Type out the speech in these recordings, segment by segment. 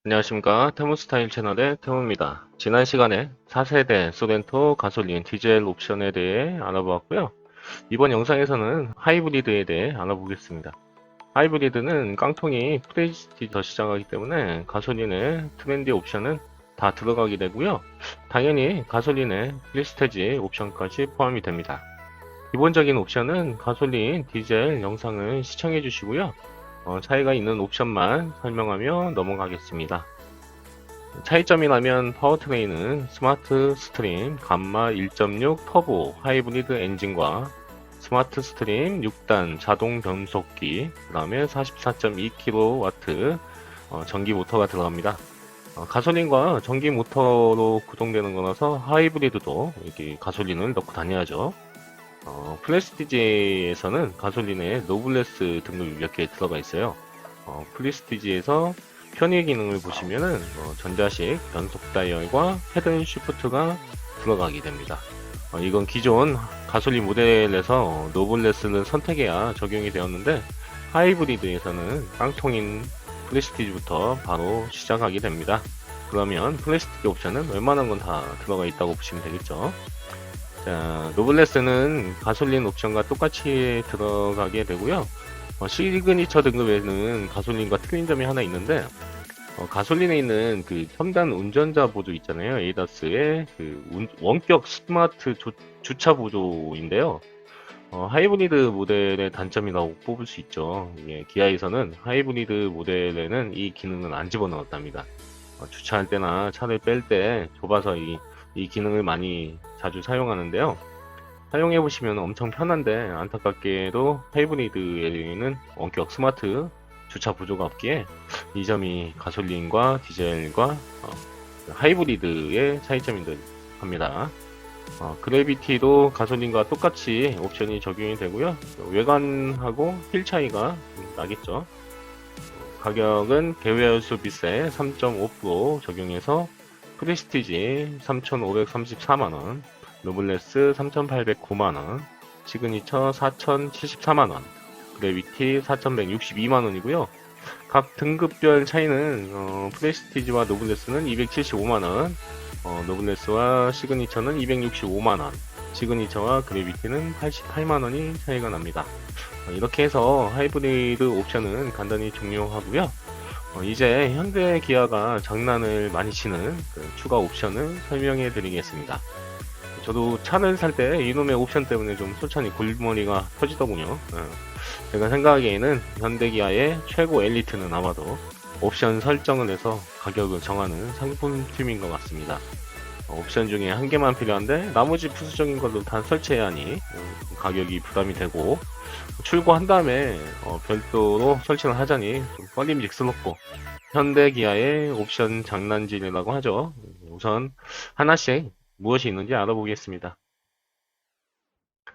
안녕하십니까. 테무스타일 채널의 태무입니다. 지난 시간에 4세대 소렌토 가솔린 디젤 옵션에 대해 알아보았고요. 이번 영상에서는 하이브리드에 대해 알아보겠습니다. 하이브리드는 깡통이 프레스티지부터 시작하기 때문에 가솔린의 트렌디 옵션은 다 들어가게 되고요. 당연히 가솔린의 프리스테지 옵션까지 포함이 됩니다. 기본적인 옵션은 가솔린, 디젤 영상을 시청해 주시고요. 차이가 있는 옵션만 설명하며 넘어가겠습니다. 차이점이라면 파워트레인은 스마트 스트림 감마 1.6 터보 하이브리드 엔진과 스마트 스트림 6단 자동 변속기, 그 다음에 44.2kW 전기 모터가 들어갑니다. 가솔린과 전기 모터로 구동되는 거라서 하이브리드도 이렇게 가솔린을 넣고 다녀야죠. 프레스티지에서는 가솔린에 노블레스 등급이 몇 개 들어가 있어요. 프레스티지에서 편의 기능을 보시면은 전자식 변속 다이얼과 헤드 쉬프트가 들어가게 됩니다. 이건 기존 가솔린 모델에서 노블레스를 선택해야 적용이 되었는데 하이브리드에서는 깡통인 프레스티지부터 바로 시작하게 됩니다. 그러면 프레스티지 옵션은 웬만한 건 다 들어가 있다고 보시면 되겠죠. 자, 노블레스는 가솔린 옵션과 똑같이 들어가게 되고요. 시그니처 등급에는 가솔린과 틀린 점이 하나 있는데, 가솔린에 있는 그 첨단 운전자 보조 있잖아요. 에이다스의 그 원격 스마트 주차 보조인데요. 하이브리드 모델의 단점이라고 뽑을 수 있죠. 예, 기아에서는 하이브리드 모델에는 이 기능은 안 집어넣었답니다. 주차할 때나 차를 뺄 때 좁아서 이 기능을 많이 자주 사용하는데요. 사용해 보시면 엄청 편한데 안타깝게도 하이브리드에는 원격 스마트 주차 보조가 없기에 이 점이 가솔린과 디젤과 하이브리드의 차이점이 합니다. 그래비티도 가솔린과 똑같이 옵션이 적용이 되고요. 외관하고 휠 차이가 나겠죠. 가격은 개회수 비세 3.5% 적용해서 프레스티지 3,534만원, 노블레스 3,809만원, 시그니처 4,074만원, 그래비티 4,162만원이고요. 각 등급별 차이는 프레스티지와 노블레스는 275만원, 노블레스와 시그니처는 265만원, 시그니처와 그래비티는 88만원이 차이가 납니다. 이렇게 해서 하이브리드 옵션은 간단히 종료하고요. 이제 현대 기아가 장난을 많이 치는 그 추가 옵션을 설명해 드리겠습니다. 저도 차를 살 때 이놈의 옵션 때문에 좀 솔찬히 골머리가 터지더군요. 제가 생각하기에는 현대 기아의 최고 엘리트는 아마도 옵션 설정을 해서 가격을 정하는 상품팀인 것 같습니다. 옵션 중에 한 개만 필요한데 나머지 부수적인 걸로 다 설치해야 하니 가격이 부담이 되고, 출고한 다음에 별도로 설치를 하자니 좀 꺼림직스럽고 현대 기아의 옵션 장난질이라고 하죠. 우선 하나씩 무엇이 있는지 알아보겠습니다.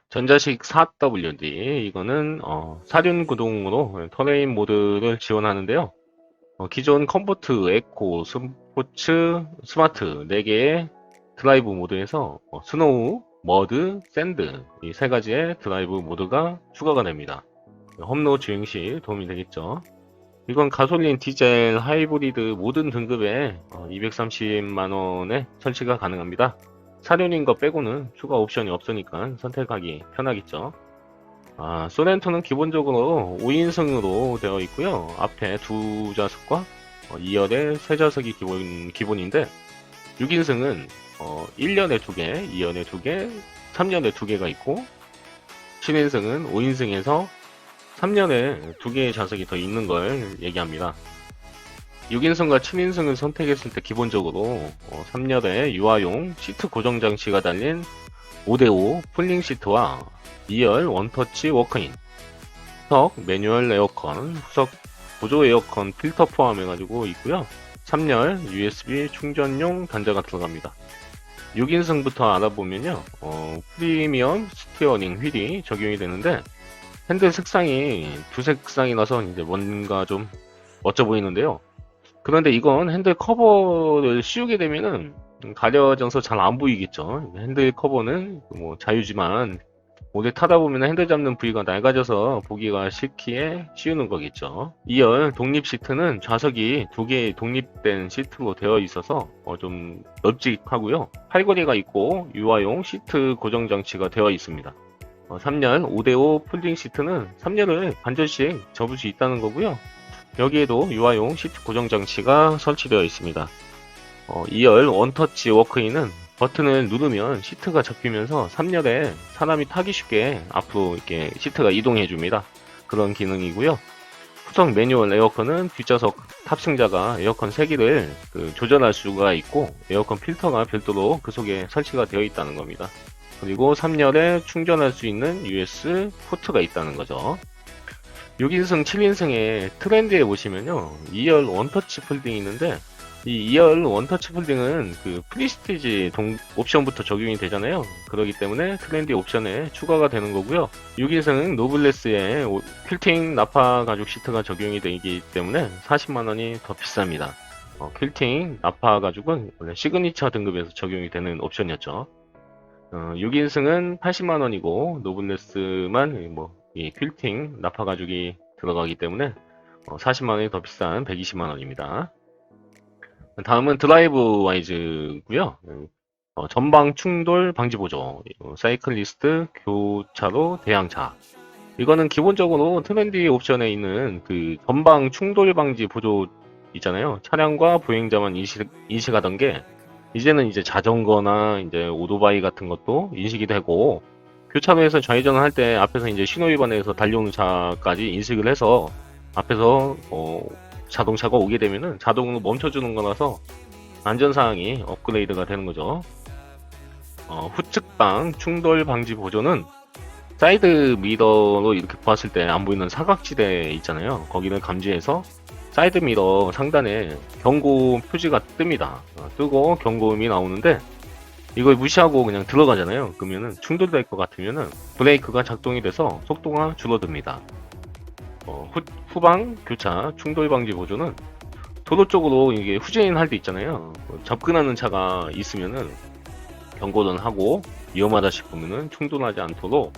전자식 4WD, 이거는 사륜 구동으로 터레인 모드를 지원하는데요. 기존 컴포트, 에코, 스포츠, 스마트 4개의 드라이브 모드에서 스노우, 머드, 샌드 이 세 가지의 드라이브 모드가 추가가 됩니다. 험로 주행 시 도움이 되겠죠. 이건 가솔린, 디젤, 하이브리드 모든 등급에 230만원에 설치가 가능합니다. 사륜인 거 빼고는 추가 옵션이 없으니까 선택하기 편하겠죠. 소렌토는 기본적으로 5인승으로 되어 있고요. 앞에 두 좌석과 2열에 세 좌석이 기본인데 6인승은 1열에 2개, 2열에 2개, 3열에 2개가 있고 7인승은 5인승에서 3열에 2개의 좌석이 더 있는 걸 얘기합니다. 6인승과 7인승을 선택했을 때 기본적으로 3열에 유아용 시트 고정 장치가 달린 5대5 폴링 시트와 2열 원터치 워크인, 후석 매뉴얼 에어컨, 후석 보조 에어컨 필터 포함해가지고 있고요. 3열 USB 충전용 단자가 들어갑니다. 6인승부터 알아보면요. 프리미엄 스티어링 휠이 적용이 되는데 핸들 색상이 두 색상이라서 이제 뭔가 좀 멋져 보이는데요. 그런데 이건 핸들 커버를 씌우게 되면은 가려져서 잘 안 보이겠죠. 핸들 커버는 뭐 자유지만 오래 타다 보면 핸들 잡는 부위가 낡아져서 보기가 싫기에 씌우는 거겠죠. 2열 독립 시트는 좌석이 두 개의 독립된 시트로 되어 있어서 좀 널찍하고요. 팔걸이가 있고 유아용 시트 고정 장치가 되어 있습니다. 3열 5대5 폴딩 시트는 3열을 반절씩 접을 수 있다는 거고요. 여기에도 유아용 시트 고정 장치가 설치되어 있습니다. 2열 원터치 워크인은 버튼을 누르면 시트가 접히면서 3열에 사람이 타기 쉽게 앞으로 이렇게 시트가 이동해 줍니다. 그런 기능이고요. 후석 매뉴얼 에어컨은 뒷좌석 탑승자가 에어컨 세기를 조절할 수가 있고 에어컨 필터가 별도로 그 속에 설치가 되어 있다는 겁니다. 그리고 3열에 충전할 수 있는 USB 포트가 있다는 거죠. 6인승, 7인승의 트렌드에 보시면요. 2열 원터치 폴딩이 있는데 이 2열 원터치 폴딩은 그 프리스티지 옵션부터 적용이 되잖아요. 그렇기 때문에 트렌디 옵션에 추가가 되는 거고요. 6인승은 노블레스에 퀼팅 나파 가죽 시트가 적용이 되기 때문에 40만원이 더 비쌉니다. 퀼팅 나파 가죽은 원래 시그니처 등급에서 적용이 되는 옵션이었죠. 6인승은 80만원이고 노블레스만 이 퀼팅 나파 가죽이 들어가기 때문에 40만원이 더 비싼 120만원입니다. 다음은 드라이브 와이즈고요. 전방 충돌 방지 보조, 사이클리스트 교차로 대항차. 이거는 기본적으로 트렌디 옵션에 있는 그 전방 충돌 방지 보조 있잖아요. 차량과 보행자만 인식하던 게 이제는 이제 자전거나 이제 오토바이 같은 것도 인식이 되고 교차로에서 좌회전을 할 때 앞에서 이제 신호 위반해서 달려오는 차까지 인식을 해서 앞에서 자동차가 오게 되면은 자동으로 멈춰주는 거라서 안전사항이 업그레이드가 되는 거죠. 후측방 충돌 방지 보조는 사이드 미러로 이렇게 보았을 때 안 보이는 사각지대 있잖아요. 거기를 감지해서 사이드 미러 상단에 경고 표지가 뜹니다. 뜨고 경고음이 나오는데 이걸 무시하고 그냥 들어가잖아요. 그러면은 충돌될 것 같으면은 브레이크가 작동이 돼서 속도가 줄어듭니다. 후방 교차 충돌 방지 보조는 도로 쪽으로 이게 후진할 때 있잖아요. 접근하는 차가 있으면은 경고를 하고 위험하다 싶으면은 충돌하지 않도록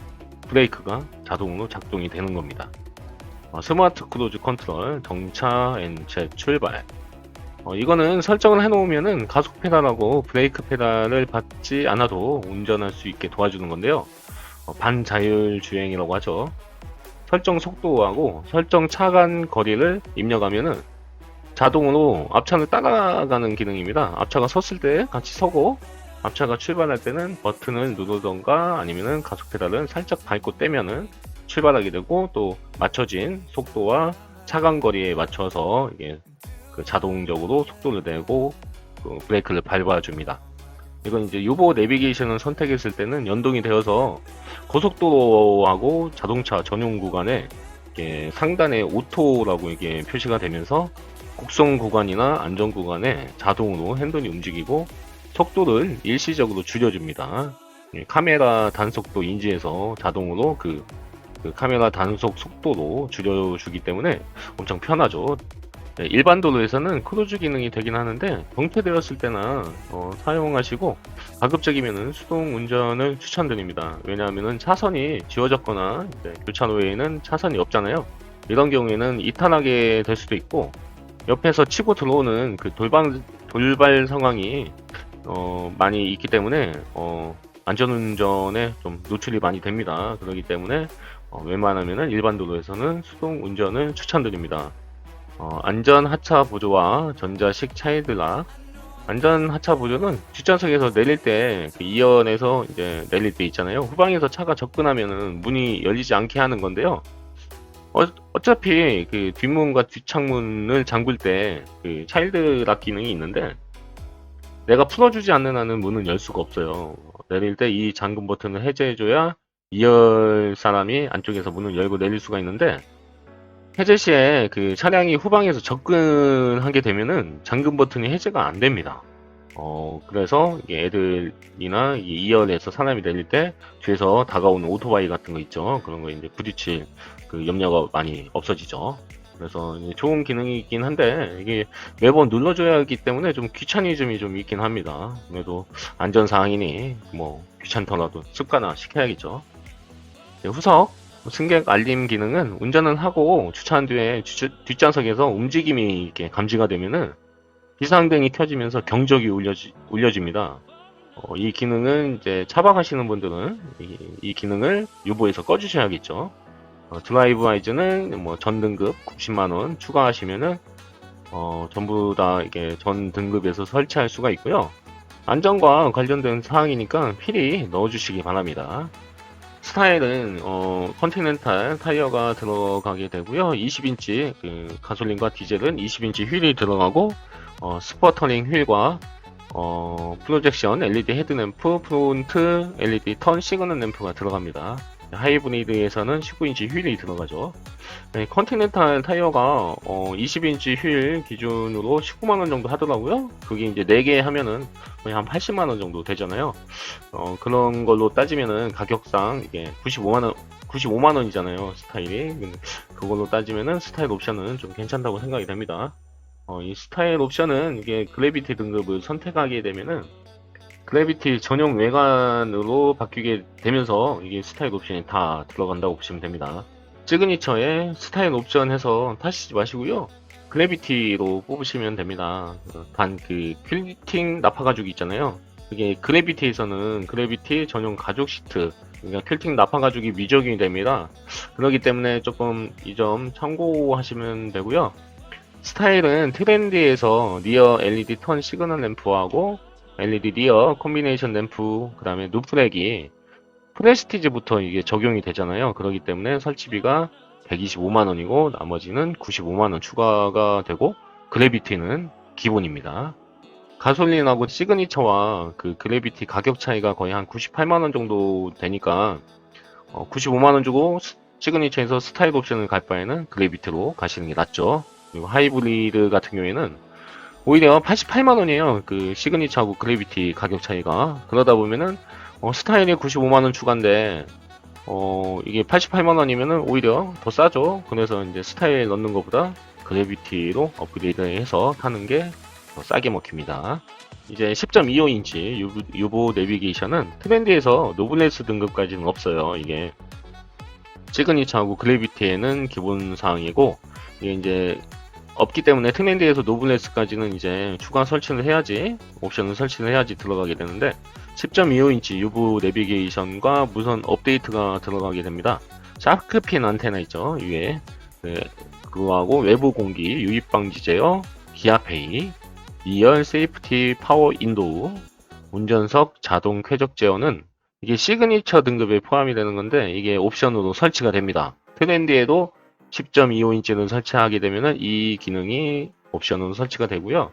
브레이크가 자동으로 작동이 되는 겁니다. 스마트 크루즈 컨트롤, 정차, 엔체, 출발. 이거는 설정을 해놓으면은 가속 페달하고 브레이크 페달을 받지 않아도 운전할 수 있게 도와주는 건데요. 반자율 주행이라고 하죠. 설정 속도하고 설정 차 간 거리를 입력하면은 자동으로 앞차를 따라가는 기능입니다. 앞차가 섰을 때 같이 서고 앞차가 출발할 때는 버튼을 누르던가 아니면은 가속 페달을 살짝 밟고 떼면은 출발하게 되고 또 맞춰진 속도와 차간 거리에 맞춰서 이게 자동적으로 속도를 내고 브레이크를 밟아줍니다. 이건 이제 유보 내비게이션을 선택했을 때는 연동이 되어서 고속도로하고 자동차 전용 구간에 이게 상단에 오토라고 이게 표시가 되면서 곡선 구간이나 안전 구간에 자동으로 핸들이 움직이고 속도를 일시적으로 줄여줍니다. 카메라 단속도 인지해서 자동으로 그 카메라 단속 속도로 줄여주기 때문에 엄청 편하죠. 일반 도로에서는 크루즈 기능이 되긴 하는데 정체되었을 때나 사용하시고 가급적이면 수동 운전을 추천드립니다. 왜냐하면 차선이 지워졌거나 교차로에는 차선이 없잖아요. 이런 경우에는 이탈하게 될 수도 있고 옆에서 치고 들어오는 그 돌발 상황이 많이 있기 때문에 안전운전에 좀 노출이 많이 됩니다. 그렇기 때문에 웬만하면 일반 도로에서는 수동 운전을 추천드립니다. 안전 하차 보조와 전자식 차이드락. 안전 하차 보조는 뒷좌석에서 내릴 때 그 2연에서 이제 내릴 때 있잖아요. 후방에서 차가 접근하면은 문이 열리지 않게 하는 건데요. 어차피 그 뒷문과 뒷창문을 잠글 때 그 차일드락 기능이 있는데 내가 풀어주지 않는 한은 문을 열 수가 없어요. 내릴 때 이 잠금 버튼을 해제해줘야 2열 사람이 안쪽에서 문을 열고 내릴 수가 있는데 해제 시에 그 차량이 후방에서 접근하게 되면은 잠금 버튼이 해제가 안 됩니다. 그래서 이게 애들이나 2열에서 사람이 내릴 때 뒤에서 다가오는 오토바이 같은 거 있죠. 그런 거 이제 부딪힐 그 염려가 많이 없어지죠. 그래서 좋은 기능이긴 한데 이게 매번 눌러줘야 하기 때문에 좀 귀차니즘이 좀 있긴 합니다. 그래도 안전사항이니 뭐 귀찮더라도 습관화 시켜야겠죠. 후석 승객 알림 기능은 운전을 하고 주차한 뒤에 뒷좌석에서 움직임이 이렇게 감지가 되면은 비상등이 켜지면서 경적이 울려집니다. 이 기능은 이제 차박하시는 분들은 이 기능을 유보해서 꺼주셔야겠죠. 드라이브 아이즈는 뭐 전 등급 90만원 추가하시면은 전부 다 이게 전 등급에서 설치할 수가 있고요. 안전과 관련된 사항이니까 필히 넣어주시기 바랍니다. 스타일은 컨티넨탈 타이어가 들어가게 되고요. 20인치 가솔린과 디젤은 20인치 휠이 들어가고 스퍼터링 휠과 프로젝션 LED 헤드램프, 프론트 LED 턴 시그널 램프가 들어갑니다. 하이브리드에서는 19인치 휠이 들어가죠. 네, 컨티넨탈 타이어가 20인치 휠 기준으로 19만원 정도 하더라고요. 그게 이제 4개 하면은 거의 한 80만원 정도 되잖아요. 그런 걸로 따지면은 가격상 이게 95만원이잖아요. 스타일이. 그걸로 따지면은 스타일 옵션은 좀 괜찮다고 생각이 됩니다. 이 스타일 옵션은 이게 그래비티 등급을 선택하게 되면은 그래비티 전용 외관으로 바뀌게 되면서 이게 스타일 옵션이 다 들어간다고 보시면 됩니다. 시그니처에 스타일 옵션 해서 타시지 마시고요. 그래비티로 뽑으시면 됩니다. 단 그 퀼팅 나파 가죽 있잖아요. 그게 그래비티에서는 그래비티 전용 가죽 시트, 그러니까 퀼팅 나파 가죽이 미적용이 됩니다. 그렇기 때문에 조금 이 점 참고하시면 되고요. 스타일은 트렌디에서 리어 LED 턴 시그널 램프하고 LED 리어 콤비네이션 램프, 그 다음에 루프렉이 프레스티지부터 이게 적용이 되잖아요. 그렇기 때문에 설치비가 125만원이고 나머지는 95만원 추가가 되고 그래비티는 기본입니다. 가솔린하고 시그니처와 그 그래비티 가격 차이가 거의 한 98만원 정도 되니까 95만원 주고 시그니처에서 스타일 옵션을 갈 바에는 그래비티로 가시는 게 낫죠. 그리고 하이브리드 같은 경우에는 오히려 88만원이에요. 그 시그니처하고 그래비티 가격 차이가. 그러다 보면은 스타일이 95만원 추가인데 이게 88만원이면은 오히려 더 싸죠. 그래서 이제 스타일 넣는 것보다 그래비티로 업그레이드해서 타는 게 더 싸게 먹힙니다. 이제 10.25인치 유보 내비게이션은 트렌디에서 노블레스 등급까지는 없어요. 이게 시그니처하고 그래비티에는 기본 사항이고 이게 이제 없기 때문에 트렌디에서 노블레스까지는 이제 추가 설치를 해야지, 옵션을 설치를 해야지 들어가게 되는데 10.25인치 유보 내비게이션과 무선 업데이트가 들어가게 됩니다. 샤크핀 안테나 있죠 위에. 네, 그거하고 외부 공기 유입 방지 제어, 기아페이, 2열 세이프티 파워 인도우, 운전석 자동 쾌적 제어는 이게 시그니처 등급에 포함이 되는 건데 이게 옵션으로 설치가 됩니다. 트렌디에도 10.25인치를 설치하게 되면 이 기능이 옵션으로 설치가 되고요.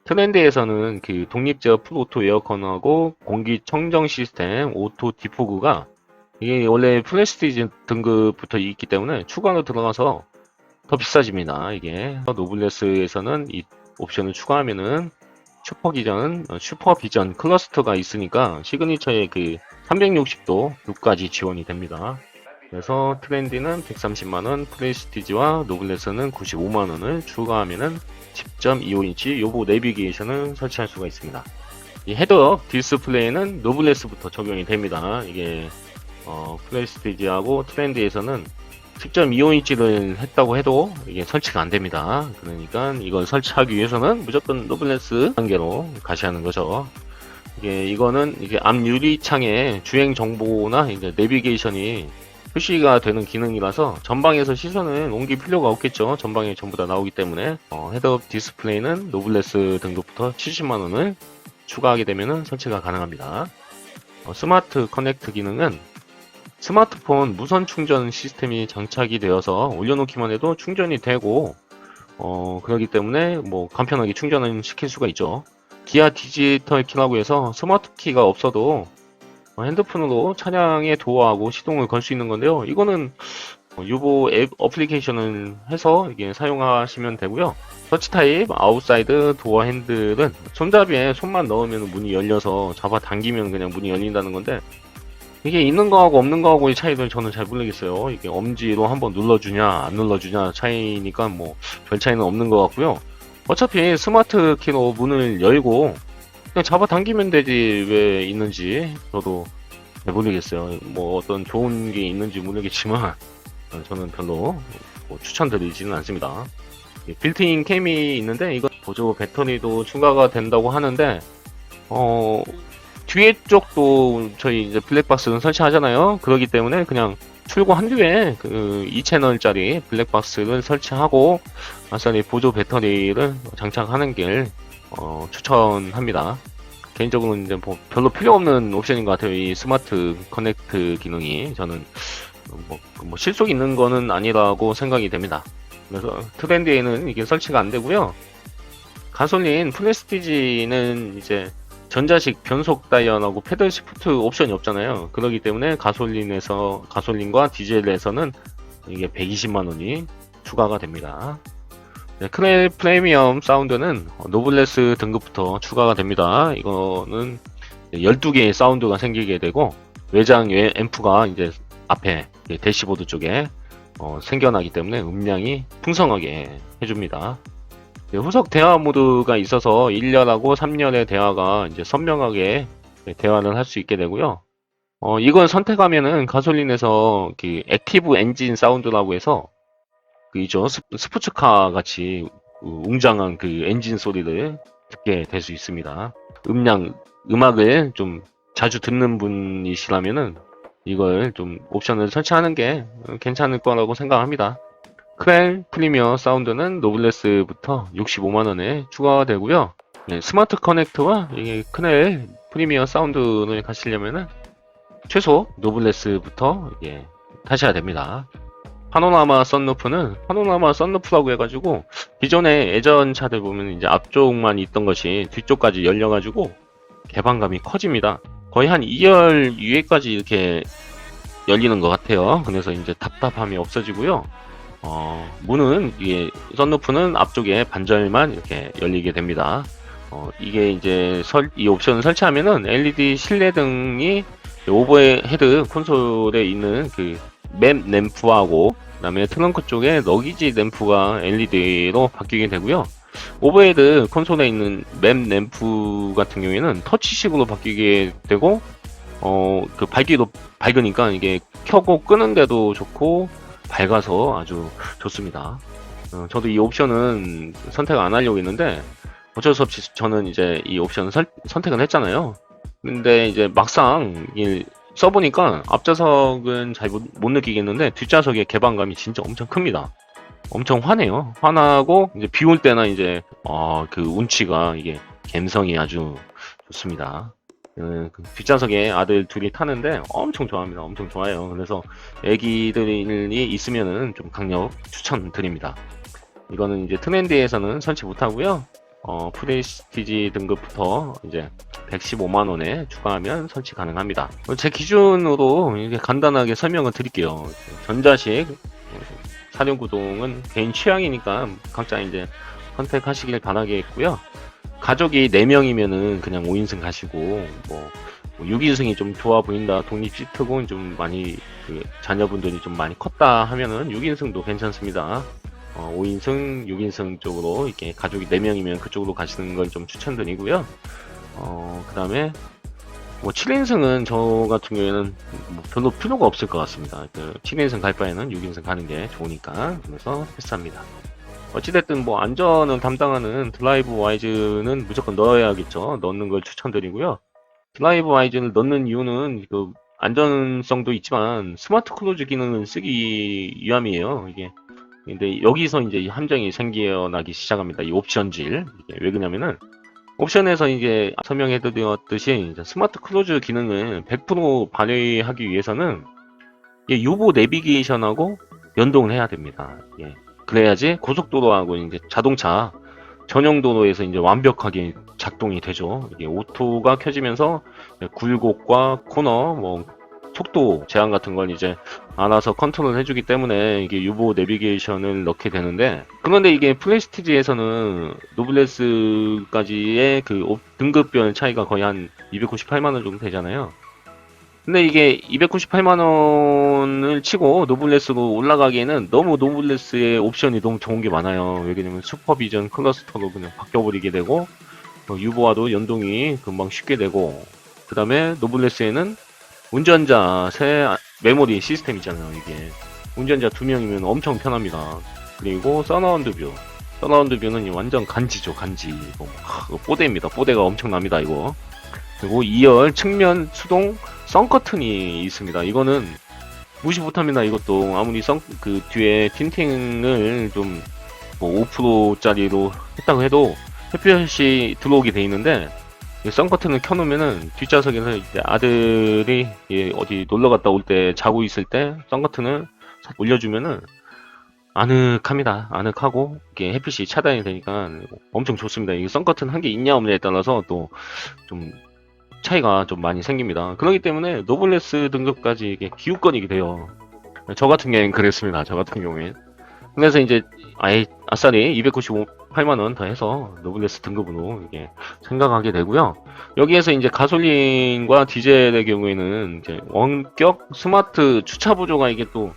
트렌드에서는 그 독립제어 풀오토 에어컨하고 공기청정 시스템 오토 디포그가 이게 원래 프레스티지 등급부터 있기 때문에 추가로 들어가서 더 비싸집니다. 이게 노블레스에서는 이 옵션을 추가하면은 슈퍼비전 클러스터가 있으니까 시그니처의 그 360도 룩까지 지원이 됩니다. 그래서 트렌디는 130만원, 프레스티지와 노블레스는 95만원을 추가하면은 10.25인치 요보 내비게이션을 설치할 수가 있습니다. 이 헤드업 디스플레이는 노블레스부터 적용이 됩니다. 이게 프레스티지하고 트렌디에서는 10.25인치를 했다고 해도 이게 설치가 안 됩니다. 그러니까 이걸 설치하기 위해서는 무조건 노블레스 단계로 가셔야 하는 거죠. 이거는 이게 앞 유리창에 주행 정보나 이제 내비게이션이 표시가 되는 기능이라서 전방에서 시선을 옮길 필요가 없겠죠. 전방에 전부 다 나오기 때문에 헤드업 디스플레이는 노블레스 등급부터 70만원을 추가하게 되면 설치가 가능합니다. 스마트 커넥트 기능은 스마트폰 무선 충전 시스템이 장착이 되어서 올려놓기만 해도 충전이 되고 그렇기 때문에 뭐 간편하게 충전을 시킬 수가 있죠. 기아 디지털 키라고 해서 스마트 키가 없어도 핸드폰으로 차량에 도어하고 시동을 걸 수 있는 건데요. 이거는 유보 앱 어플리케이션을 해서 이게 사용하시면 되고요. 터치 타입 아웃사이드 도어 핸들은 손잡이에 손만 넣으면 문이 열려서 잡아 당기면 그냥 문이 열린다는 건데 이게 있는 거하고 없는 거하고의 차이를 저는 잘 모르겠어요. 이게 엄지로 한번 눌러주냐 안 눌러주냐 차이니까 뭐 별 차이는 없는 것 같고요. 어차피 스마트 키로 문을 열고 그냥 잡아 당기면 되지 왜 있는지 저도 잘 모르겠어요. 뭐 어떤 좋은 게 있는지 모르겠지만 저는 별로 뭐 추천드리지는 않습니다. 빌트인 캠이 있는데 이거 보조 배터리도 추가가 된다고 하는데 뒤에 쪽도 저희 이제 블랙박스는 설치하잖아요. 그렇기 때문에 그냥 출고 한두에 그 2채널짜리 블랙박스를 설치하고 아싸리 보조 배터리를 장착하는 길 추천합니다. 개인적으로는 이제 뭐 별로 필요 없는 옵션인 것 같아요. 이 스마트 커넥트 기능이 저는 뭐 실속 있는 거는 아니라고 생각이 됩니다. 그래서 트렌드에는 이게 설치가 안 되고요. 가솔린 프레스티지는 이제 전자식 변속 다이언하고 패들 시프트 옵션이 없잖아요. 그렇기 때문에 가솔린과 디젤에서는 이게 120만 원이 추가가 됩니다. 네, 크렐 프리미엄 사운드는 노블레스 등급부터 추가가 됩니다. 이거는 12개의 사운드가 생기게 되고 외장 앰프가 이제 앞에 대시보드 쪽에 생겨나기 때문에 음량이 풍성하게 해줍니다. 후속 대화 모드가 있어서 1열하고 3열의 대화가 이제 선명하게 대화를 할 수 있게 되고요. 이걸 선택하면은 가솔린에서 그 액티브 엔진 사운드라고 해서 그 있죠. 스포츠카 같이 웅장한 그 엔진 소리를 듣게 될 수 있습니다. 음악을 좀 자주 듣는 분이시라면은 이걸 좀 옵션을 설치하는 게 괜찮을 거라고 생각합니다. 크렐 프리미어 사운드는 노블레스부터 65만원에 추가가 되고요. 네, 스마트 커넥트와 이 크렐 프리미어 사운드를 가시려면은 최소 노블레스부터 타셔야 됩니다. 파노라마 썬루프는 파노라마 썬루프라고 해가지고 기존에 예전 차들 보면 이제 앞쪽만 있던 것이 뒤쪽까지 열려가지고 개방감이 커집니다. 거의 한 2열 위에까지 이렇게 열리는 것 같아요. 그래서 이제 답답함이 없어지고요. 문은 썬루프는 앞쪽에 반절만 이렇게 열리게 됩니다. 이게 이제 이 옵션을 설치하면은 LED 실내등이 오버헤드 콘솔에 있는 그 맵 램프하고 그다음에 트렁크 쪽에 러기지 램프가 LED로 바뀌게 되고요. 오버헤드 콘솔에 있는 맵 램프 같은 경우에는 터치식으로 바뀌게 되고 그 밝기도 밝으니까 이게 켜고 끄는데도 좋고 밝아서 아주 좋습니다. 저도 이 옵션은 선택 안 하려고 했는데 어쩔 수 없이 저는 이제 이 옵션을 선택을 했잖아요. 근데 이제 막상 써보니까 앞좌석은 잘 못 느끼겠는데 뒷좌석의 개방감이 진짜 엄청 큽니다. 엄청 환해요. 환하고 이제 비 올 때나 이제 그 운치가 이게 감성이 아주 좋습니다. 그 뒷좌석에 아들 둘이 타는데 엄청 좋아합니다. 엄청 좋아요. 그래서 애기들이 있으면은 좀 강력 추천드립니다. 이거는 이제 트렌디에서는 설치 못하고요. 프레스티지 등급부터 이제 115만원에 추가하면 설치 가능합니다. 제 기준으로 이렇게 간단하게 설명을 드릴게요. 전자식 사륜구동은 개인 취향이니까 각자 이제 선택하시길 바라겠고요. 가족이 4명이면은 그냥 5인승 가시고 뭐 6인승이 좀 좋아 보인다, 독립 시트고 좀 많이 자녀분들이 좀 많이 컸다 하면은 6인승도 괜찮습니다. 5인승, 6인승 쪽으로 이렇게 가족이 4명이면 그쪽으로 가시는 걸 좀 추천드리고요. 그 다음에 뭐 7인승은 저 같은 경우에는 뭐 별로 필요가 없을 것 같습니다. 7인승 갈 바에는 6인승 가는 게 좋으니까 그래서 패스합니다. 어찌됐든 뭐 안전을 담당하는 드라이브 와이즈는 무조건 넣어야겠죠. 넣는 걸 추천드리고요. 드라이브 와이즈를 넣는 이유는 그 안전성도 있지만 스마트 클로즈 기능을 쓰기 위함이에요. 이게 근데 여기서 이제 함정이 생겨나기 시작합니다. 이 옵션질. 이게 왜 그러냐면은 옵션에서 이제 설명해 드렸듯이 스마트 클로즈 기능을 100% 발휘하기 위해서는 유보 내비게이션하고 연동을 해야 됩니다. 그래야지 고속도로하고 이제 자동차 전용 도로에서 이제 완벽하게 작동이 되죠. 이게 오토가 켜지면서 굴곡과 코너, 뭐 속도 제한 같은 건 이제 알아서 컨트롤 해주기 때문에 이게 유보 내비게이션을 넣게 되는데, 그런데 이게 프레스티지에서는 노블레스까지의 그 등급별 차이가 거의 한 298만원 정도 되잖아요. 근데 이게 298만원을 치고 노블레스로 올라가기에는 너무 노블레스의 옵션이 너무 좋은 게 많아요. 왜냐면 슈퍼비전 클러스터로 그냥 바뀌어버리게 되고, 유보와도 연동이 금방 쉽게 되고, 그 다음에 노블레스에는 운전자 새 메모리 시스템 있잖아요. 이게 운전자 2명이면 엄청 편합니다. 그리고 서라운드 뷰. 서라운드 뷰는 완전 간지죠, 간지. 이거 뽀대입니다. 뽀대가 엄청납니다, 이거. 그리고 2열 측면 수동 선커튼이 있습니다. 이거는 무시 못합니다. 이것도 아무리 그 뒤에 틴팅을 좀 뭐 5%짜리로 했다고 해도 햇볕이 들어오게 돼 있는데 선커튼을 켜놓으면은 뒷좌석에서 이제 아들이 어디 놀러 갔다 올 때 자고 있을 때 선커튼을 올려주면은 아늑합니다. 아늑하고 이게 햇빛이 차단이 되니까 엄청 좋습니다. 이게 선커튼 한 개 있냐 없냐에 따라서 또 좀 차이가 좀 많이 생깁니다. 그렇기 때문에 노블레스 등급까지 이게 기웃거리게 돼요. 저 같은 경우엔 그랬습니다. 저 같은 경우엔. 그래서 이제 아예 아싸리 298만원 더 해서 노블레스 등급으로 이게 생각하게 되고요. 여기에서 이제 가솔린과 디젤의 경우에는 이제 원격 스마트 주차 보조가 이게 또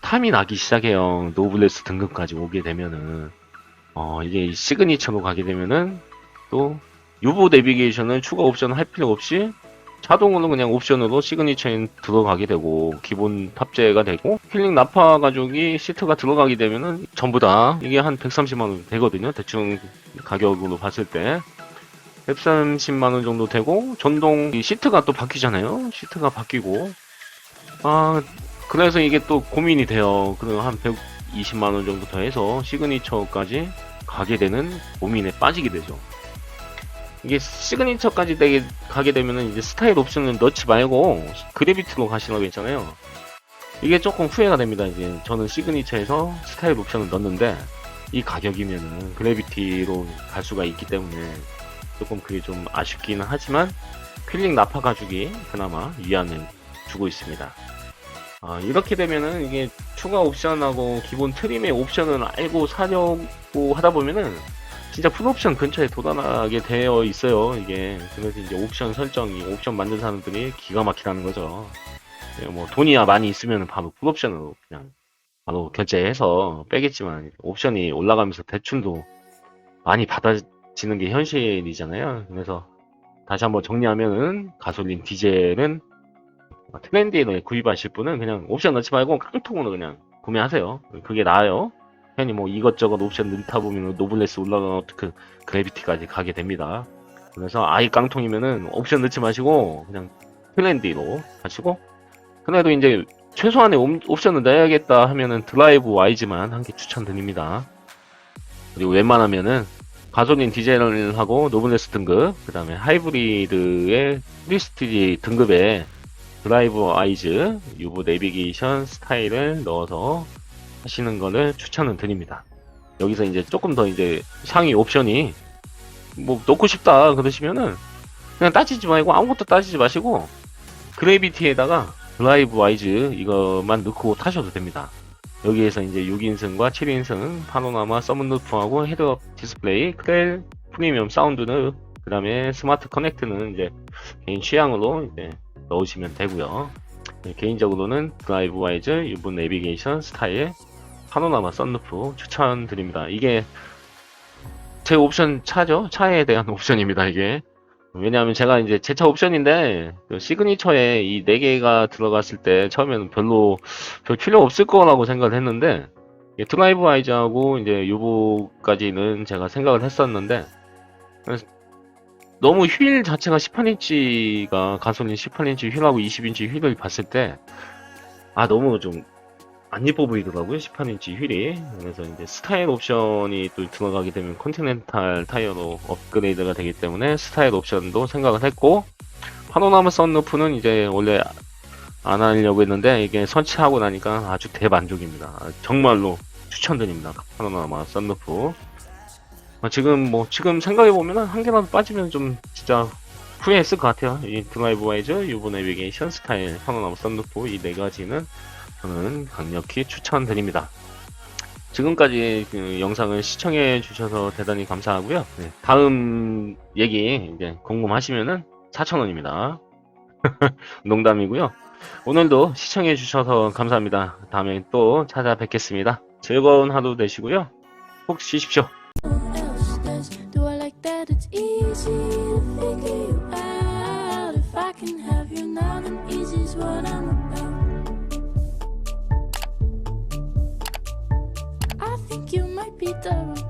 탐이 나기 시작해요. 노블레스 등급까지 오게 되면은 이게 시그니처로 가게 되면은 또 유보 내비게이션을 추가 옵션 할 필요 없이 자동으로 그냥 옵션으로 시그니처에 들어가게 되고 기본 탑재가 되고 힐링 나파 가죽이 시트가 들어가게 되면은 전부 다 이게 한 130만원 되거든요. 대충 가격으로 봤을 때 130만원 정도 되고 전동 시트가 또 바뀌잖아요. 시트가 바뀌고 그래서 이게 또 고민이 돼요. 그럼 한 120만원 정도 더 해서 시그니처까지 가게 되는 고민에 빠지게 되죠. 이게 시그니처까지 가게 되면은 이제 스타일 옵션을 넣지 말고 그래비티로 가시라고 했잖아요. 이게 조금 후회가 됩니다. 이제 저는 시그니처에서 스타일 옵션을 넣었는데 이 가격이면은 그래비티로 갈 수가 있기 때문에 조금 그게 좀 아쉽기는 하지만 퀼링 나파 가죽이 그나마 위안을 주고 있습니다. 이렇게 되면은 이게 추가 옵션하고 기본 트림의 옵션을 알고 사려고 하다 보면은 진짜 풀옵션 근처에 도달하게 되어 있어요, 이게. 그래서 이제 옵션 설정이, 옵션 만든 사람들이 기가 막히다는 거죠. 뭐, 돈이 많이 있으면 바로 풀옵션으로 그냥 바로 결제해서 빼겠지만, 옵션이 올라가면서 대출도 많이 받아지는 게 현실이잖아요. 그래서 다시 한번 정리하면은, 가솔린, 디젤은 트렌디에 구입하실 분은 그냥 옵션 넣지 말고 깡통으로 그냥 구매하세요. 그게 나아요. 괜히 뭐 이것저것 옵션 넣다 보면 노블레스 올라가고 그 그래비티까지 가게 됩니다. 그래서 아예 깡통이면은 옵션 넣지 마시고 그냥 트렌디로 하시고, 그래도 이제 최소한의 옵션을 넣어야겠다 하면은 드라이브 와이즈만 한 개 추천드립니다. 그리고 웬만하면은 가솔린 디젤하고 노블레스 등급, 그 다음에 하이브리드의 프리스티지 등급에 드라이브 와이즈 유보 내비게이션 스타일을 넣어서 하시는 거를 추천을 드립니다. 여기서 이제 조금 더 이제 상위 옵션이 뭐 넣고 싶다 그러시면은 그냥 따지지 말고 아무것도 따지지 마시고 그래비티에다가 드라이브 와이즈 이것만 넣고 타셔도 됩니다. 여기에서 이제 6인승과 7인승 파노라마 썬루프하고 헤드업 디스플레이, 크렐 프리미엄 사운드는 그 다음에 스마트 커넥트는 이제 개인 취향으로 이제 넣으시면 되고요. 개인적으로는 드라이브 와이즈 유보 내비게이션 스타일 파노라마 썬루프 추천드립니다. 이게 제 옵션 차죠? 차에 대한 옵션입니다, 이게. 왜냐하면 제가 이제 제 차 옵션인데, 그 시그니처에 이 4개가 들어갔을 때 처음에는 별 필요 없을 거라고 생각을 했는데, 드라이브 와이즈하고 이제 유보까지는 제가 생각을 했었는데, 너무 휠 자체가 18인치가 가솔린 18인치 휠하고 20인치 휠을 봤을 때, 너무 좀 안 예뻐 보이더라고요, 18인치 휠이. 그래서 이제 스타일 옵션이 또 들어가게 되면 컨티넨탈 타이어로 업그레이드가 되기 때문에 스타일 옵션도 생각을 했고, 파노라마 썬루프는 이제 원래 안 하려고 했는데 이게 설치하고 나니까 아주 대만족입니다. 정말로 추천드립니다, 파노라마 썬루프. 지금 생각해보면 한 개라도 빠지면 좀 진짜 후회했을 것 같아요. 이 드라이브 와이즈, 유보 내비게이션, 스타일, 파노라마 썬루프 이 4가지는 저는 강력히 추천드립니다. 지금까지 그 영상을 시청해 주셔서 대단히 감사하고요. 네, 다음 얘기 이제 궁금하시면은 4,000원입니다. 농담이고요. 오늘도 시청해 주셔서 감사합니다. 다음에 또 찾아뵙겠습니다. 즐거운 하루 되시고요. 꼭 쉬십시오. Do I like that it's easy to figure you out? If I can have you now, then easy's be done.